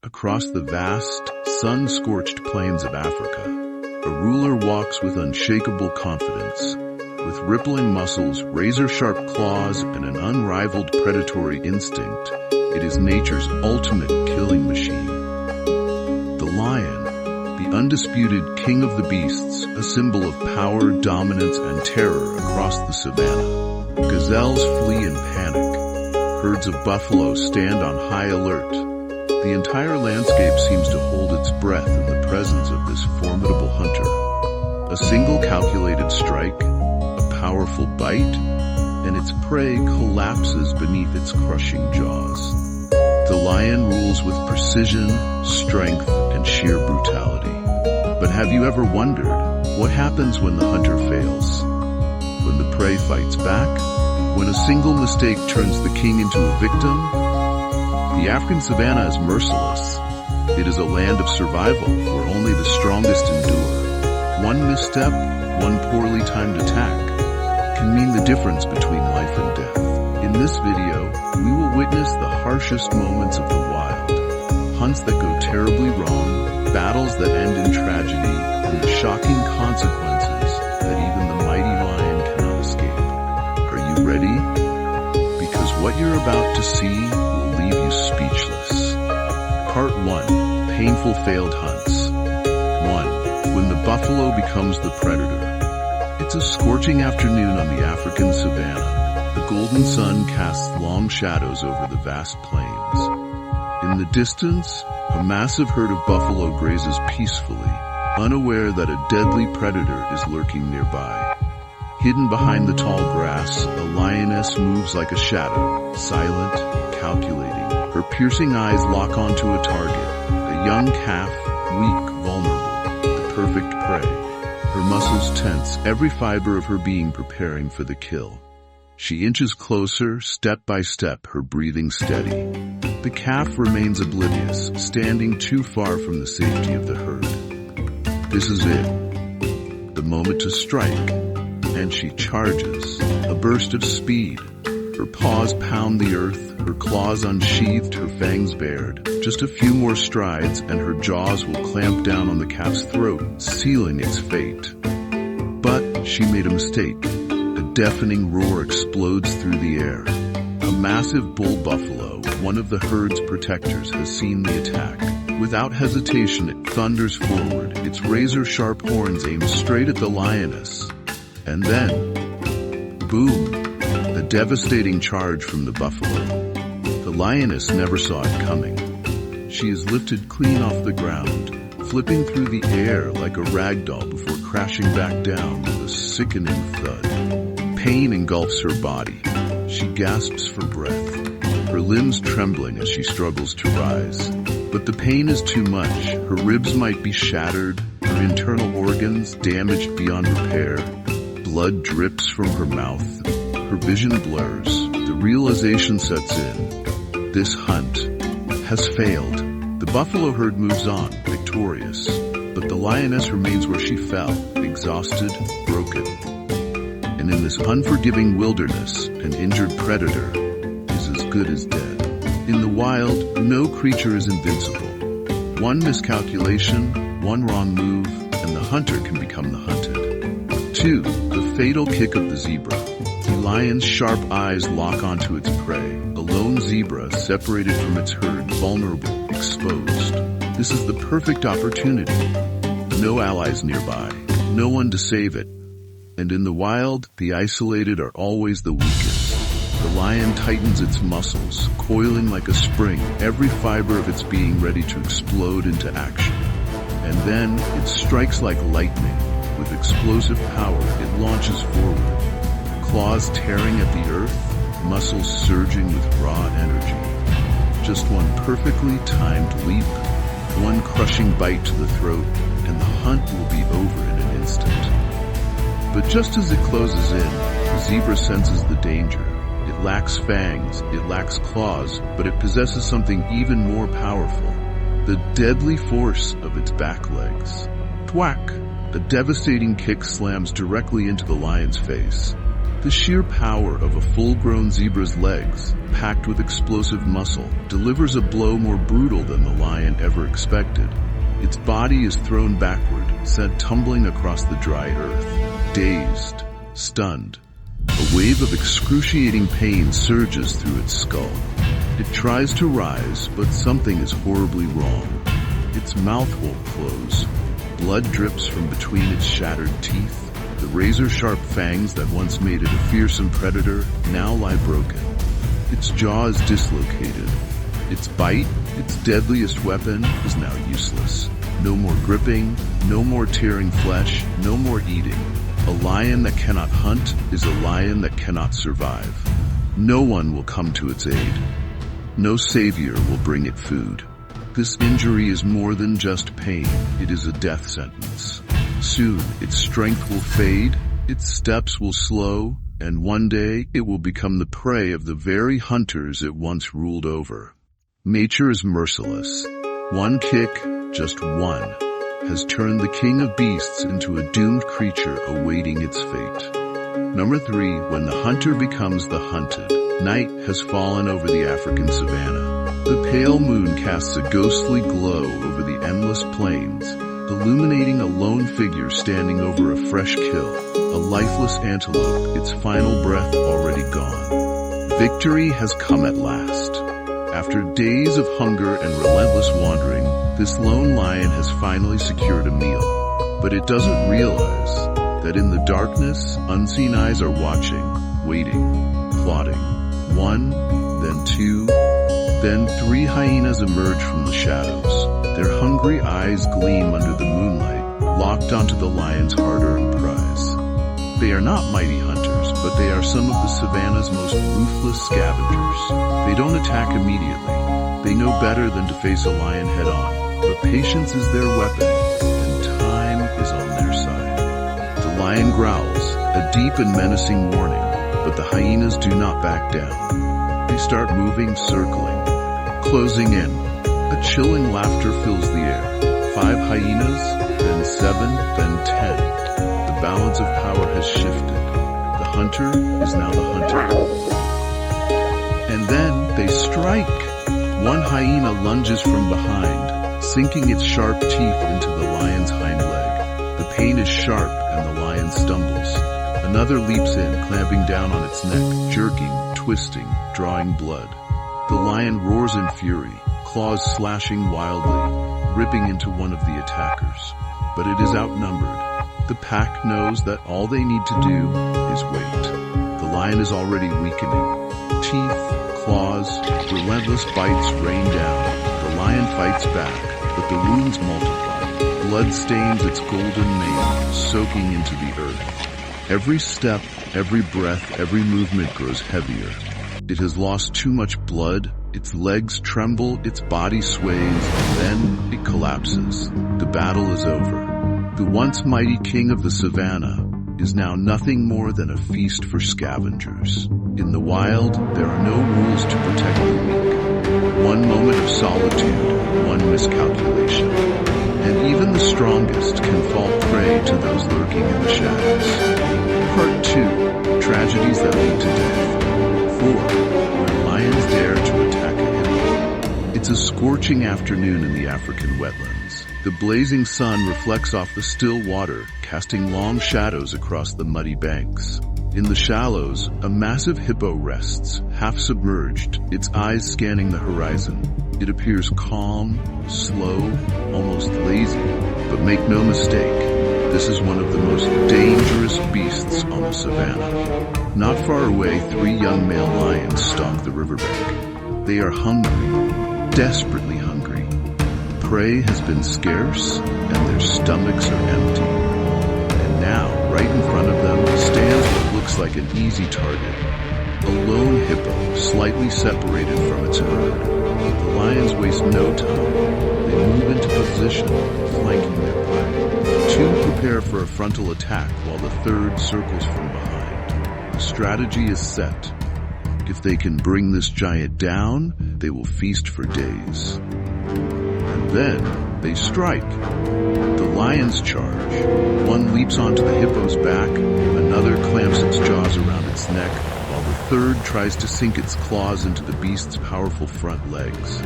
across the vast, sun-scorched plains of Africa, a ruler walks with unshakable confidence. With rippling muscles, razor-sharp claws, and an unrivaled predatory instinct, it is nature's ultimate killing machine. The lion, the undisputed king of the beasts, a symbol of power, dominance, and terror across the savannah. Gazelles flee in panic. Herds of buffalo stand on high alert. The entire landscape seems to hold its breath in the presence of this formidable hunter. A single calculated strike, a powerful bite, and its prey collapses beneath its crushing jaws. The lion rules with precision, strength, and sheer brutality. But have you ever wondered what happens when the hunter fails? When the prey fights back? When a single mistake turns the king into a victim? The African savanna is merciless. It is a land of survival where only the strongest endure. One misstep, one poorly timed attack, can mean the difference between life and death. In this video, we will witness the harshest moments of the wild. Hunts that go terribly wrong, battles that end in tragedy, and the shocking consequences that even the mighty lion cannot escape. Are you ready? Because what you're about to see will leave you speechless. Part 1. Painful Failed Hunts. 1. When the buffalo becomes the predator. It's a scorching afternoon on the African savanna. The golden sun casts long shadows over the vast plains. In the distance, a massive herd of buffalo grazes peacefully, unaware that a deadly predator is lurking nearby. Hidden behind the tall grass, a lioness moves like a shadow, silent, calculating. Her piercing eyes lock onto a target, a young calf, weak, vulnerable, the perfect prey. Her muscles tense, every fiber of her being preparing for the kill. She inches closer, step by step, her breathing steady. The calf remains oblivious, standing too far from the safety of the herd. This is it. The moment to strike. And she charges, a burst of speed. Her paws pound the earth, her claws unsheathed, her fangs bared. Just a few more strides and her jaws will clamp down on the calf's throat, sealing its fate. But she made a mistake. A deafening roar explodes through the air. A massive bull buffalo, one of the herd's protectors, has seen the attack. Without hesitation, it thunders forward, its razor-sharp horns aimed straight at the lioness. And then, boom, a devastating charge from the buffalo. The lioness never saw it coming. She is lifted clean off the ground, flipping through the air like a rag doll before crashing back down with a sickening thud. Pain engulfs her body. She gasps for breath, her limbs trembling as she struggles to rise. But the pain is too much. Her ribs might be shattered, her internal organs damaged beyond repair. Blood drips from her mouth. Her vision blurs. The realization sets in. This hunt has failed. The buffalo herd moves on, victorious. But the lioness remains where she fell, exhausted, broken. And in this unforgiving wilderness, an injured predator is as good as dead. In the wild, no creature is invincible. One miscalculation, one wrong move, and the hunter can become the hunted. 2. The fatal kick of the zebra. The lion's sharp eyes lock onto its prey. A lone zebra, separated from its herd, vulnerable, exposed. This is the perfect opportunity. No allies nearby. No one to save it. And in the wild, the isolated are always the weakest. The lion tightens its muscles, coiling like a spring, every fiber of its being ready to explode into action. And then, it strikes like lightning. With explosive power, it launches forward. Claws tearing at the earth, muscles surging with raw energy. Just one perfectly timed leap, one crushing bite to the throat, and the hunt will be over in an instant. But just as it closes in, the zebra senses the danger. It lacks fangs, it lacks claws, but it possesses something even more powerful. The deadly force of its back legs. Thwack! A devastating kick slams directly into the lion's face. The sheer power of a full-grown zebra's legs, packed with explosive muscle, delivers a blow more brutal than the lion ever expected. Its body is thrown backward, sent tumbling across the dry earth. Dazed, stunned, a wave of excruciating pain surges through its skull. It tries to rise, but something is horribly wrong. Its mouth won't close. Blood drips from between its shattered teeth. The razor-sharp fangs that once made it a fearsome predator now lie broken. Its jaw is dislocated. Its bite, its deadliest weapon, is now useless. No more gripping, no more tearing flesh, no more eating. A lion that cannot hunt is a lion that cannot survive. No one will come to its aid. No savior will bring it food. This injury is more than just pain. It is a death sentence. Soon, its strength will fade, its steps will slow, and one day it will become the prey of the very hunters it once ruled over. Nature is merciless. One kick, just one, has turned the king of beasts into a doomed creature awaiting its fate. Number 3, when the hunter becomes the hunted. Night has fallen over the African savanna. The pale moon casts a ghostly glow over the endless plains, illuminating a lone figure standing over a fresh kill, a lifeless antelope, its final breath already gone. Victory has come at last. After days of hunger and relentless wandering, this lone lion has finally secured a meal. But it doesn't realize that in the darkness, unseen eyes are watching, waiting, plotting. 1, then 2, then 3 hyenas emerge from the shadows. Their hungry eyes gleam under the moonlight, locked onto the lion's hard-earned prize. They are not mighty hunters, but they are some of the savanna's most ruthless scavengers. They don't attack immediately. They know better than to face a lion head-on, but patience is their weapon, and time is on their side. The lion growls, a deep and menacing warning, but the hyenas do not back down. They start moving, circling, closing in. A chilling laughter fills the air. 5 hyenas, then 7, then 10. The balance of power has shifted. The hunter is now the hunted. And then they strike. 1 hyena lunges from behind, sinking its sharp teeth into the lion's hind leg. The pain is sharp and the lion stumbles. Another leaps in, clamping down on its neck, jerking, twisting, drawing blood. The lion roars in fury, claws slashing wildly, ripping into one of the attackers. But it is outnumbered. The pack knows that all they need to do is wait. The lion is already weakening. Teeth, claws, relentless bites rain down. The lion fights back, but the wounds multiply. Blood stains its golden mane, soaking into the earth. Every step, every breath, every movement grows heavier. It has lost too much blood, its legs tremble, its body sways, and then it collapses. The battle is over. The once mighty king of the savannah is now nothing more than a feast for scavengers. In the wild, there are no rules to protect the weak. One moment of solitude, one miscalculation, and even the strongest can fall prey to those lurking in the shadows. Part 2. Tragedies that lead to death. 4. When lions dare to attack a hippo. It's a scorching afternoon in the African wetlands. The blazing sun reflects off the still water, casting long shadows across the muddy banks. In the shallows, a massive hippo rests, half submerged, its eyes scanning the horizon. It appears calm, slow, almost lazy. But make no mistake, this is one of the most dangerous beasts on the savannah. Not far away, 3 young male lions stalk the riverbank. They are hungry, desperately hungry. Prey has been scarce, and their stomachs are empty. And now, right in front of them, stands what looks like an easy target. A lone hippo, slightly separated from its herd. The lions waste no time. They move into position, flanking their prey. 2 prepare for a frontal attack while the 3rd circles from behind. The strategy is set. If they can bring this giant down, they will feast for days. And then, They strike. The lions charge. One leaps onto the hippo's back, another clamps its jaws around its neck, while the third tries to sink its claws into the beast's powerful front legs.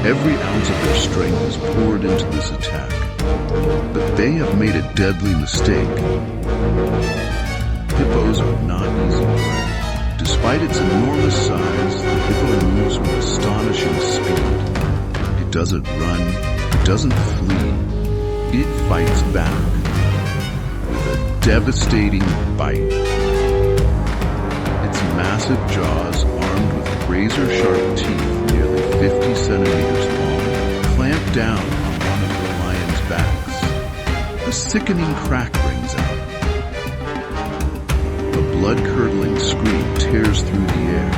Every ounce of their strength is poured into this attack. But they have made a deadly mistake. Hippos are not easy prey. Despite its enormous size, the hippo moves with astonishing speed. It doesn't run, it doesn't flee. It fights back with a devastating bite. Its massive jaws, armed with razor-sharp teeth nearly 50 centimeters long, clamp down on one of the lion's backs. A sickening crack rings out. A blood-curdling scream tears through the air.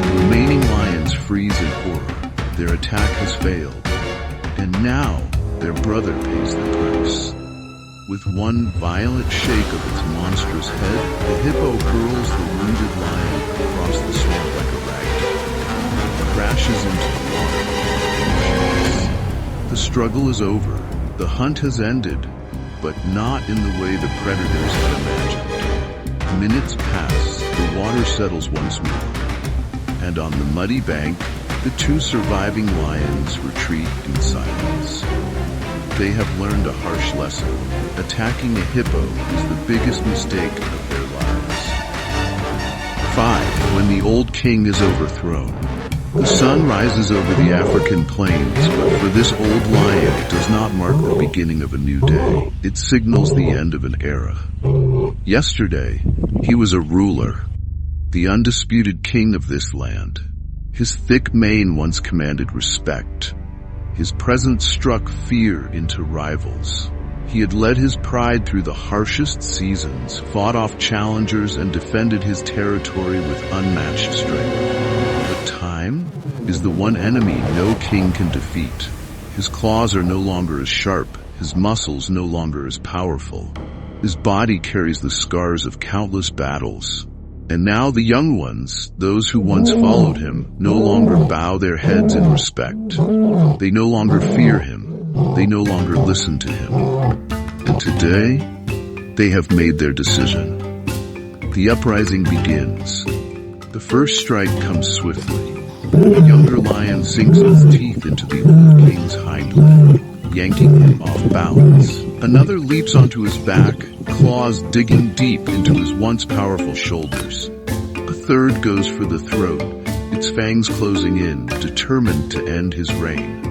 The remaining lions freeze in horror. Their attack has failed. And now, their brother pays the price. With one violent shake of its monstrous head, the hippo hurls the wounded lion across the swamp like a ragdoll. It crashes into the water and shakes. The struggle is over. The hunt has ended, but not in the way the predators had imagined. Minutes pass, the water settles once more, and on the muddy bank, the two surviving lions retreat in silence. They have learned a harsh lesson. Attacking a hippo is the biggest mistake of their lives. 5. When the old king is overthrown. The sun rises over the African plains, but for this old lion it does not mark the beginning of a new day. It signals the end of an era. Yesterday, he was a ruler, the undisputed king of this land. His thick mane once commanded respect. His presence struck fear into rivals. He had led his pride through the harshest seasons, fought off challengers, and defended his territory with unmatched strength. But time is the one enemy no king can defeat. His claws are no longer as sharp, his muscles no longer as powerful. His body carries the scars of countless battles. And now the young ones, those who once followed him, no longer bow their heads in respect. They no longer fear him. They no longer listen to him. And today, they have made their decision. The uprising begins. The first strike comes swiftly. The younger lion sinks its teeth into the old king's hind leg, yanking him off balance. Another leaps onto his back, claws digging deep into his once powerful shoulders. A third goes for the throat, its fangs closing in, determined to end his reign.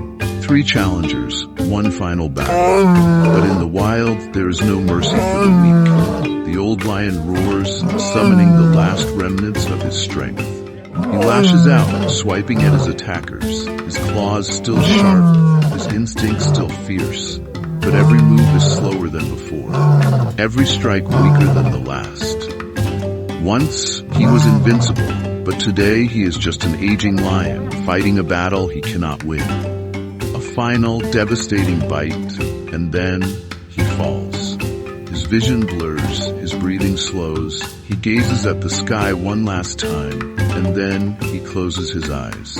3 challengers, 1 final battle. But in the wild, there is no mercy for the weak. The old lion roars, summoning the last remnants of his strength. He lashes out, swiping at his attackers, his claws still sharp, his instincts still fierce. But every move is slower than before, every strike weaker than the last. Once, he was invincible, but today he is just an aging lion, fighting a battle he cannot win. A final, devastating bite, and then he falls. His vision blurs, his breathing slows, he gazes at the sky one last time, and then he closes his eyes.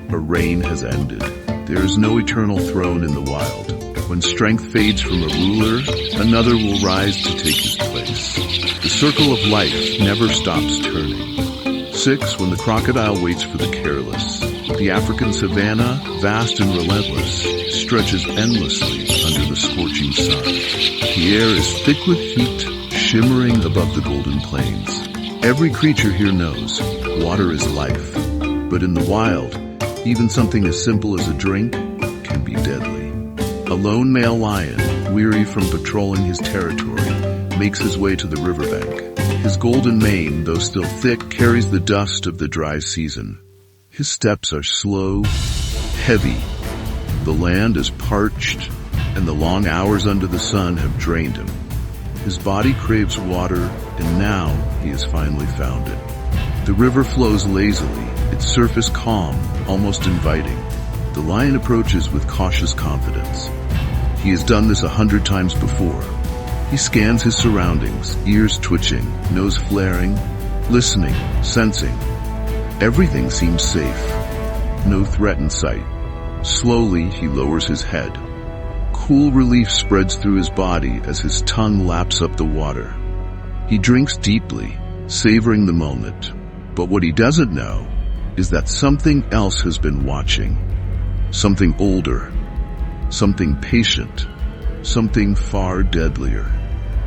A reign has ended. There is no eternal throne in the wild. When strength fades from a ruler, another will rise to take his place. The circle of life never stops turning. 6. When the crocodile waits for the careless. The African savanna, vast and relentless, stretches endlessly under the scorching sun. The air is thick with heat, shimmering above the golden plains. Every creature here knows water is life. But in the wild, even something as simple as a drink can be deadly. A lone male lion, weary from patrolling his territory, makes his way to the riverbank. His golden mane, though still thick, carries the dust of the dry season. His steps are slow, heavy. The land is parched, and the long hours under the sun have drained him. His body craves water, and now he has finally found it. The river flows lazily, its surface calm, almost inviting. The lion approaches with cautious confidence. He has done this 100 times before. He scans his surroundings, ears twitching, nose flaring, listening, sensing. Everything seems safe. No threat in sight. Slowly, he lowers his head. cool relief spreads through his body as his tongue laps up the water. He drinks deeply, savoring the moment. But what he doesn't know is that something else has been watching. Something older, something patient, something far deadlier.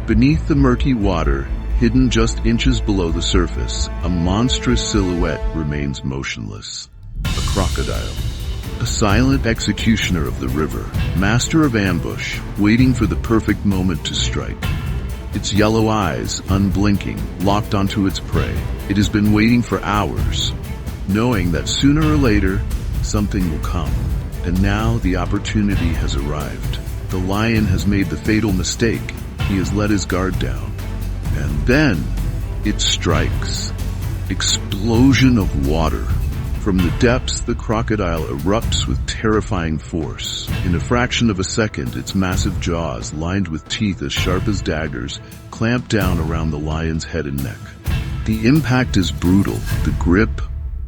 Beneath the murky water, hidden just inches below the surface, a monstrous silhouette remains motionless. A crocodile. A silent executioner of the river, master of ambush, waiting for the perfect moment to strike. Its yellow eyes, unblinking, locked onto its prey. It has been waiting for hours, knowing that sooner or later, something will come. And now the opportunity has arrived. The lion has made the fatal mistake. He has let his guard down. And then, it strikes. Explosion of water. From the depths, the crocodile erupts with terrifying force. In a fraction of a second, its massive jaws, lined with teeth as sharp as daggers, clamp down around the lion's head and neck. The impact is brutal, the grip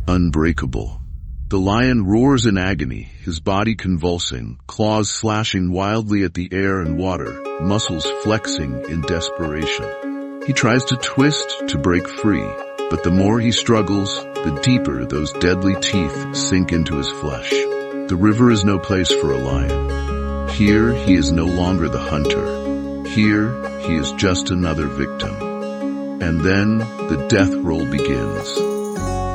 unbreakable. The lion roars in agony, his body convulsing, claws slashing wildly at the air and water, muscles flexing in desperation. He tries to twist, to break free, but the more he struggles, the deeper those deadly teeth sink into his flesh. The river is no place for a lion. Here, he is no longer the hunter. Here, he is just another victim. And then, the death roll begins.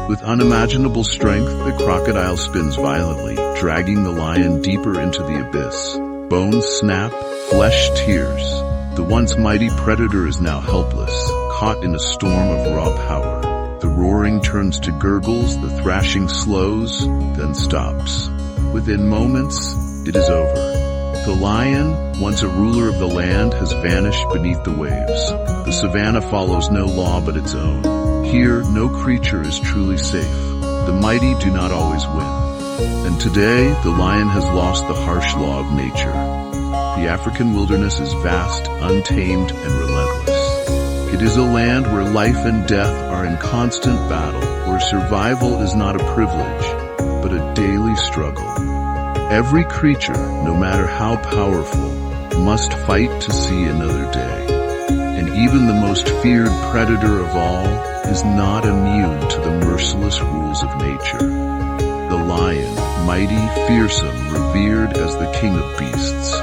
With unimaginable strength, the crocodile spins violently, dragging the lion deeper into the abyss. Bones snap, flesh tears. The once mighty predator is now helpless, caught in a storm of raw power. The roaring turns to gurgles, the thrashing slows, then stops. Within moments, it is over. The lion, once a ruler of the land, has vanished beneath the waves. The savannah follows no law but its own. Here, no creature is truly safe. The mighty do not always win. And today, the lion has lost the harsh law of nature. The African wilderness is vast, untamed, and relentless. It is a land where life and death are in constant battle, where survival is not a privilege, but a daily struggle. Every creature, no matter how powerful, must fight to see another day. And even the most feared predator of all is not immune to the merciless rules of nature. The lion, mighty, fearsome, revered as the king of beasts.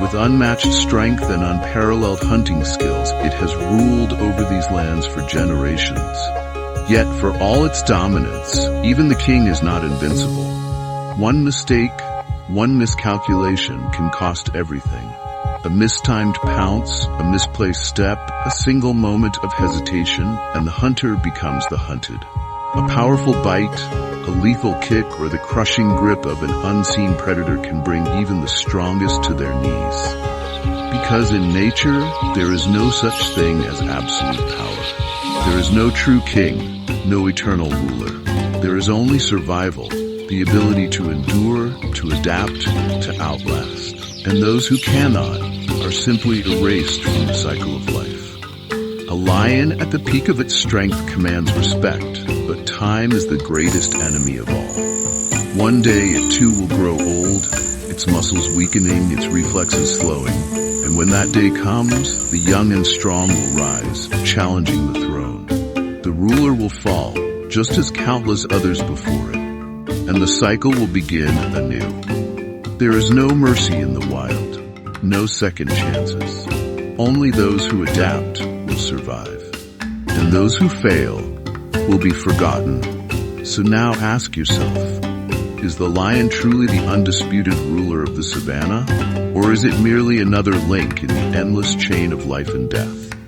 With unmatched strength and unparalleled hunting skills, it has ruled over these lands for generations. Yet, for all its dominance, even the king is not invincible. One mistake, one miscalculation can cost everything. A mistimed pounce, a misplaced step, a single moment of hesitation, and the hunter becomes the hunted. A powerful bite, a lethal kick, or the crushing grip of an unseen predator can bring even the strongest to their knees. Because in nature, there is no such thing as absolute power. There is no true king, no eternal ruler. There is only survival, the ability to endure, to adapt, to outlast. And those who cannot are simply erased from the cycle of life. A lion at the peak of its strength commands respect, but time is the greatest enemy of all. One day it too will grow old, its muscles weakening, its reflexes slowing, and when that day comes, the young and strong will rise, challenging the throne. The ruler will fall, just as countless others before it, and the cycle will begin anew. There is no mercy in the wild, no second chances. Only those who adapt will survive, and those who fail will be forgotten. So now ask yourself, is the lion truly the undisputed ruler of the savannah, or is it merely another link in the endless chain of life and death?